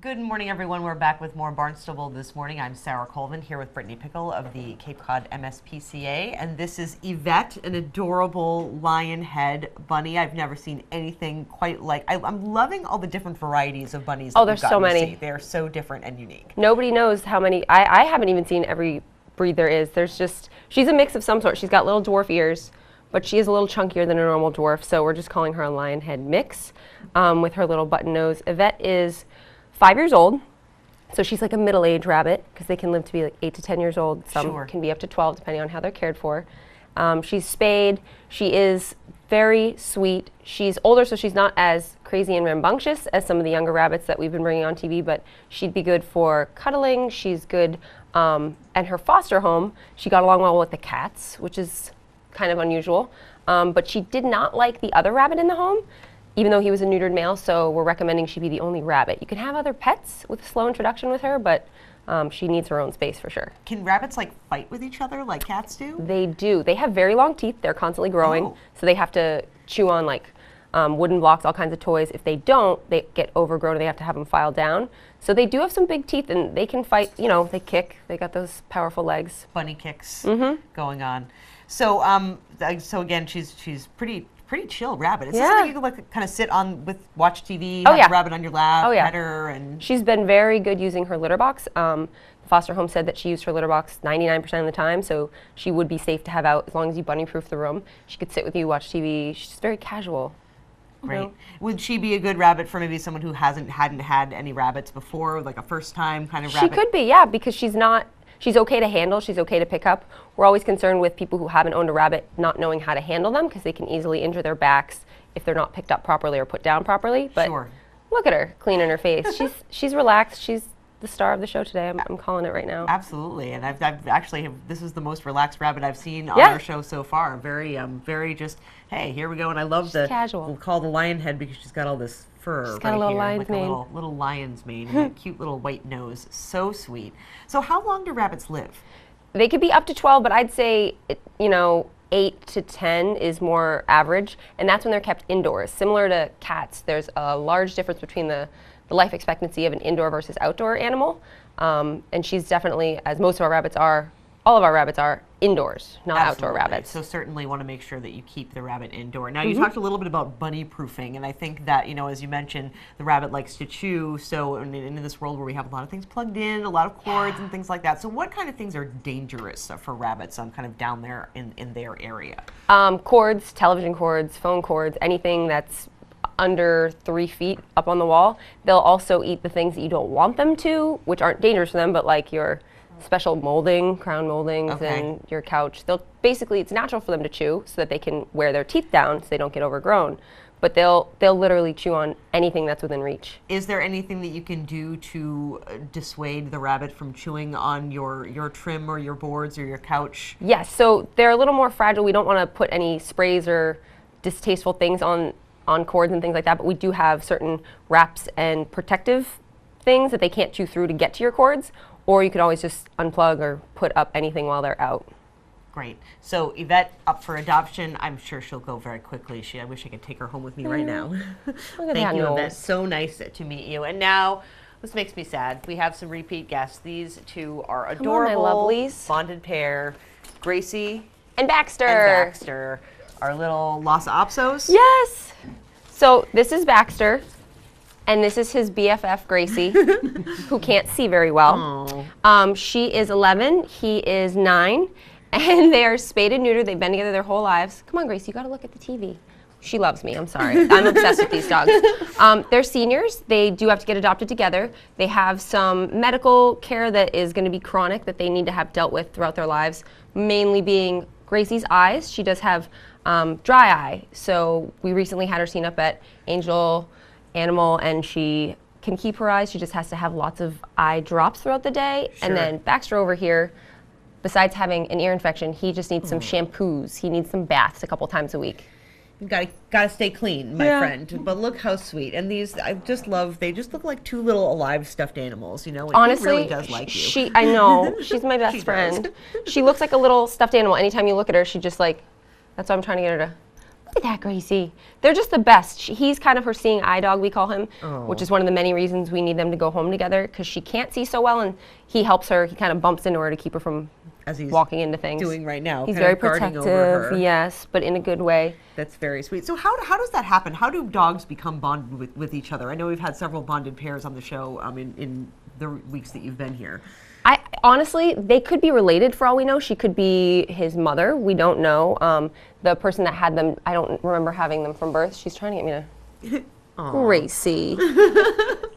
Good morning, everyone. We're back with more Barnstable this morning. I'm Sarah Colvin here with Brittany Pickle of the Cape Cod MSPCA, and this is Yvette, an adorable Lionhead bunny. I've never seen anything quite like. I'm loving all the different varieties of bunnies. Oh, there's so many. They're so different and unique. Nobody knows how many. I haven't even seen every breed there is. She's a mix of some sort. She's got little dwarf ears, but she is a little chunkier than a normal dwarf, so we're just calling her a Lionhead mix with her little button nose. Yvette is 5 years old, so she's like a middle-aged rabbit because they can live to be like 8 to 10 years old. Some can be up to 12 depending on how they're cared for. She's spayed. She is very sweet. She's older, so she's not as crazy and rambunctious as some of the younger rabbits that we've been bringing on TV, but she'd be good for cuddling. She's good, and her foster home, she got along well with the cats, which is kind of unusual, but she did not like the other rabbit in the home, even though he was a neutered male, so we're recommending she be the only rabbit. You can have other pets with a slow introduction with her, but she needs her own space for sure. Can rabbits like fight with each other like cats do? They do. They have very long teeth. They're constantly growing, so they have to chew on like wooden blocks, all kinds of toys. If they don't, they get overgrown and they have to have them filed down. So they do have some big teeth and they can fight, you know, they kick. They got those powerful legs. Bunny kicks going on. So so again, she's pretty chill rabbit. It's something you can like kind of sit on with, watch TV, have the rabbit on your lap, pet her, and she's been very good using her litter box. The foster home said that she used her litter box 99% of the time, so she would be safe to have out as long as you bunny-proof the room. She could sit with you, watch TV. She's very casual. Great. You know? Would she be a good rabbit for maybe someone who hadn't had any rabbits before, like a first-time kind of rabbit? She could be, yeah, because she's okay to handle, she's okay to pick up. We're always concerned with people who haven't owned a rabbit not knowing how to handle them because they can easily injure their backs if they're not picked up properly or put down properly. But look at her, cleaning her face. She's relaxed. She's the star of the show today. I'm calling it right now. Absolutely, and I've actually this is the most relaxed rabbit I've seen on our show so far. Very just, hey, here we go. And I love the casual. We'll call the Lionhead because she's got all this fur. She's got a little lion's mane. A little lion's mane, and a cute little white nose. So sweet. So how long do rabbits live? They could be up to 12, but I'd say 8 to 10 is more average, and that's when they're kept indoors. Similar to cats, there's a large difference between the life expectancy of an indoor versus outdoor animal, and she's definitely, as most of our rabbits are, all of our rabbits are indoors, not outdoor rabbits. So certainly want to make sure that you keep the rabbit indoor. Now you talked a little bit about bunny proofing, and I think that, as you mentioned, the rabbit likes to chew, so in this world where we have a lot of things plugged in, a lot of cords and things like that, so what kind of things are dangerous for rabbits kind of down there in their area? Cords, television cords, phone cords, anything that's under 3 feet up on the wall. They'll also eat the things that you don't want them to, which aren't dangerous for them, but like your special molding, crown moldings, and your couch. It's natural for them to chew so that they can wear their teeth down so they don't get overgrown. But they'll literally chew on anything that's within reach. Is there anything that you can do to dissuade the rabbit from chewing on your trim or your boards or your couch? Yes, so they're a little more fragile. We don't want to put any sprays or distasteful things on cords and things like that, but we do have certain wraps and protective things that they can't chew through to get to your cords, or you could always just unplug or put up anything while they're out. Great. So Yvette, up for adoption. I'm sure she'll go very quickly. I wish I could take her home with me right now. Thank you, Yvette. So nice to meet you. And now, this makes me sad. We have some repeat guests. These two are adorable, my lovelies. Bonded pair, Gracie and Baxter. Our little Lhasa Apsos. Yes. So this is Baxter. And this is his BFF, Gracie, who can't see very well. She is 11, he is 9, and they are spayed and neutered. They've been together their whole lives. Come on, Gracie, you gotta look at the TV. She loves me, I'm sorry. I'm obsessed with these dogs. They're seniors. They do have to get adopted together. They have some medical care that is gonna be chronic that they need to have dealt with throughout their lives, mainly being Gracie's eyes. She does have dry eye, so we recently had her seen up at Angel Animal, and she can keep her eyes. She just has to have lots of eye drops throughout the day. And then Baxter over here, besides having an ear infection, he just needs some shampoos. He needs some baths a couple times a week. You gotta stay clean, my friend. But look how sweet. And these, I just love, they just look like two little alive stuffed animals, And honestly, he really does like you. I know. She's my best friend. She looks like a little stuffed animal. Anytime you look at her, she just like, that's why I'm trying to get her to say that, Gracie. They're just the best. He's kind of her seeing eye dog, we call him, which is one of the many reasons we need them to go home together, because she can't see so well, and he helps her. He kind of bumps into her to keep her from As he's walking into things. doing right now. He's kind very of guarding protective, over her. yes, but in a good way. That's very sweet. So how does that happen? How do dogs become bonded with each other? I know we've had several bonded pairs on the show in the weeks that you've been here. Honestly, they could be related for all we know. She could be his mother. We don't know. The person that had them, I don't remember having them from birth. She's trying to get me to... Gracie.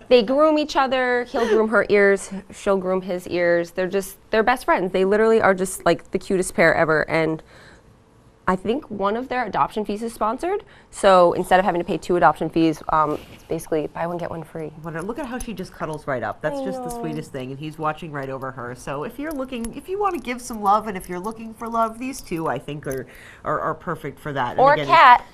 They groom each other. He'll groom her ears. She'll groom his ears. They're best friends. They literally are just like the cutest pair ever. And I think one of their adoption fees is sponsored. So instead of having to pay 2 adoption fees, it's basically buy one, get one free. Look at how she just cuddles right up. That's just the sweetest thing, and he's watching right over her. So if you want to give some love, and if you're looking for love, these two I think are perfect for that. Or and again, a cat.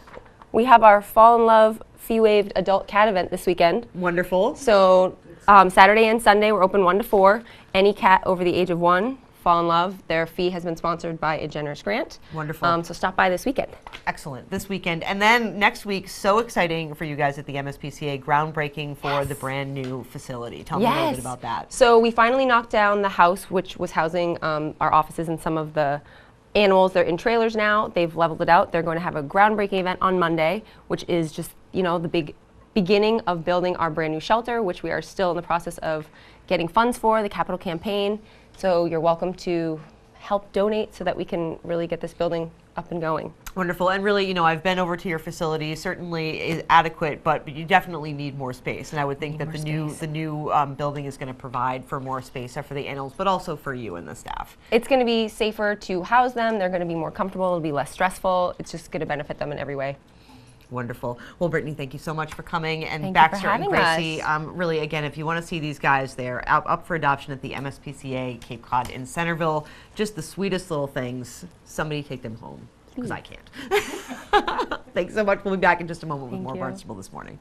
We have our Fall in Love fee-waived adult cat event this weekend. Wonderful. So Saturday and Sunday we're open 1 to 4. Any cat over the age of 1, fall in love. Their fee has been sponsored by a generous grant. Wonderful. So stop by this weekend. Excellent. This weekend. And then next week, so exciting for you guys at the MSPCA, groundbreaking for the brand new facility. Tell me a little bit about that. So we finally knocked down the house, which was housing our offices and some of the animals. They're in trailers now. They've leveled it out. They're going to have a groundbreaking event on Monday, which is just, the big beginning of building our brand new shelter, which we are still in the process of getting funds for, the capital campaign. So you're welcome to help donate so that we can really get this building up and going. Wonderful. And really, I've been over to your facility. Certainly is adequate, but you definitely need more space. And I would think that the new building is going to provide for more space for the animals, but also for you and the staff. It's going to be safer to house them. They're going to be more comfortable. It'll be less stressful. It's just going to benefit them in every way. Wonderful. Well, Brittany, thank you so much for coming. And Thank Baxter you for and having Gracie, really, again, if you want to see these guys, they're up for adoption at the MSPCA Cape Cod in Centerville. Just the sweetest little things. Somebody take them home, because I can't. Thanks so much. We'll be back in just a moment with more Barnstable This Morning.